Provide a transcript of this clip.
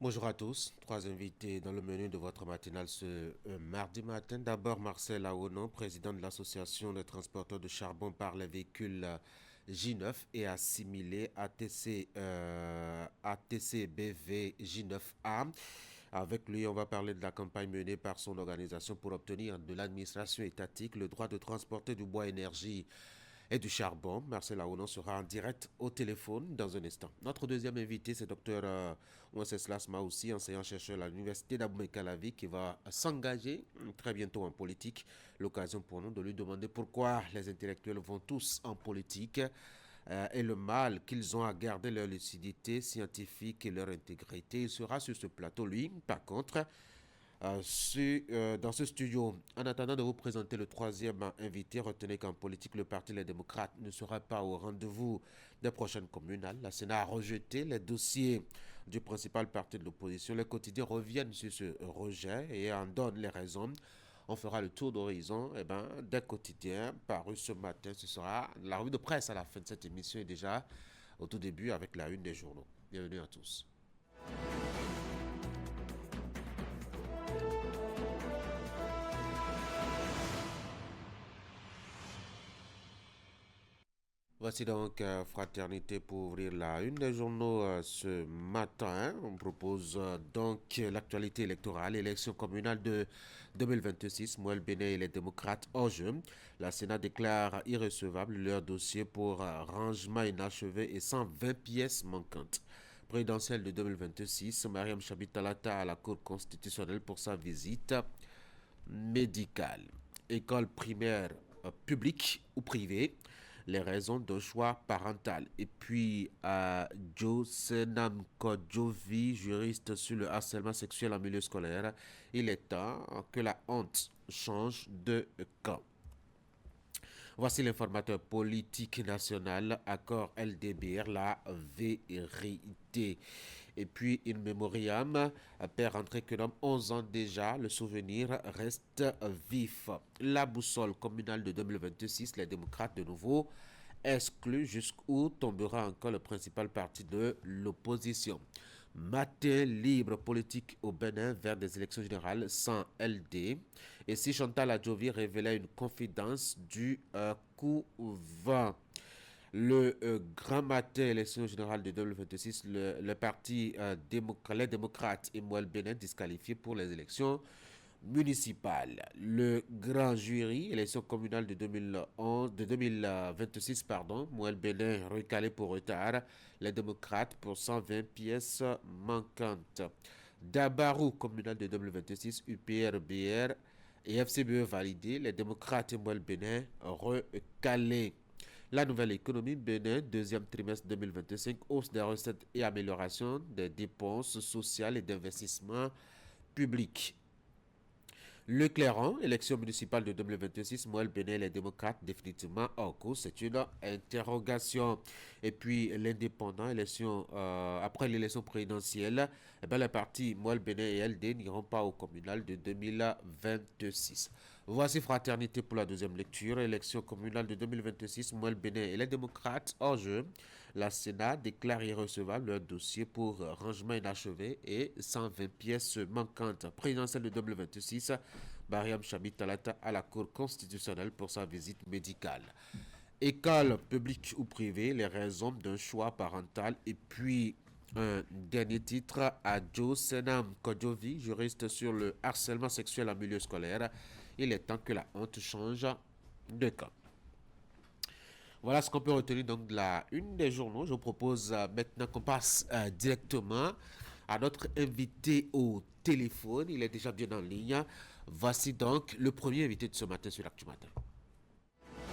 Bonjour à tous, trois invités dans le menu de votre matinale ce mardi matin. D'abord Marcel Aono, président de l'association des transporteurs de charbon par les véhicules J9 et assimilés ATCBV J9A. Avec lui, on va parler de la campagne menée par son organisation pour obtenir de l'administration étatique le droit de transporter du bois énergie et du charbon. Marcel Aounon sera en direct au téléphone dans un instant. Notre deuxième invité, c'est Dr Wenceslas Maoussi, enseignant-chercheur à l'université d'Abomey-Calavi, qui va s'engager très bientôt en politique. L'occasion pour nous de lui demander pourquoi les intellectuels vont tous en politique et le mal qu'ils ont à garder leur lucidité scientifique et leur intégrité. Il sera sur ce plateau, lui. Par contre, dans ce studio. En attendant de vous présenter le troisième invité, retenez qu'en politique, le Parti Les Démocrates ne sera pas au rendez-vous des prochaines communales. La Sénat a rejeté les dossiers du principal parti de l'opposition. Les quotidiens reviennent sur ce rejet et en donnent les raisons. On fera le tour d'horizon des quotidiens parus ce matin. Ce sera la revue de presse à la fin de cette émission et déjà au tout début avec la une des journaux. Bienvenue à tous. Voici donc Fraternité pour ouvrir la une des journaux ce matin. On propose donc l'actualité électorale, élection communale de 2026. Moël Bénet et les démocrates hors jeu. La Sénat déclare irrecevable leur dossier pour rangement inachevé et 120 pièces manquantes. Présidentielle de 2026, Mariam Chabitalata à la Cour constitutionnelle pour sa visite médicale. École primaire publique ou privée, les raisons de choix parental. Et puis, Josenam Kodjovi, juriste sur le harcèlement sexuel en milieu scolaire, il est temps que la honte change de camp. Voici l'informateur politique national, accord LDBR, la vérité. Et puis, in memoriam, père André Quenom, 11 ans déjà, le souvenir reste vif. La boussole communale de 2026, les démocrates de nouveau exclus, jusqu'où tombera encore le principal parti de l'opposition. Matin libre politique au Bénin vers des élections générales sans LD. Et si Chantal Adjovi révélait une confidence du couvent. Le grand matin, élection générale de 2026, le parti les démocrates et Moël Bénin disqualifiés pour les élections municipales. Le grand jury, élection communale de 2026, Moël Bénin recalé pour retard, les démocrates pour 120 pièces manquantes. Dabarou, communale de 2026, UPR-BR et FCBE validé, les démocrates et Moël Bénin recalés. La nouvelle économie Bénin, deuxième trimestre 2025, hausse des recettes et amélioration des dépenses sociales et d'investissement public. Le Clairon, élection municipale de 2026, Moël Bénin, les démocrates définitivement en cours, c'est une interrogation. Et puis l'indépendant, après l'élection présidentielle, les partis Moël Bénin et LD n'iront pas au communal de 2026. Voici Fraternité pour la deuxième lecture, élection communale de 2026, Moël Bénin et les démocrates hors jeu. La Sénat déclare irrecevable leur dossier pour rangement inachevé et 120 pièces manquantes. Présidentielle de 2026, Mariam Chabitalata à la Cour constitutionnelle pour sa visite médicale. École publique ou privée, les raisons d'un choix parental et puis un dernier titre à Joe Senam Kodjovi, juriste sur le harcèlement sexuel en milieu scolaire. Il est temps que la honte change de camp. Voilà ce qu'on peut retenir donc de la une des journaux. Je vous propose maintenant qu'on passe directement à notre invité au téléphone. Il est déjà bien en ligne. Voici donc le premier invité de ce matin sur l'Actu Matin.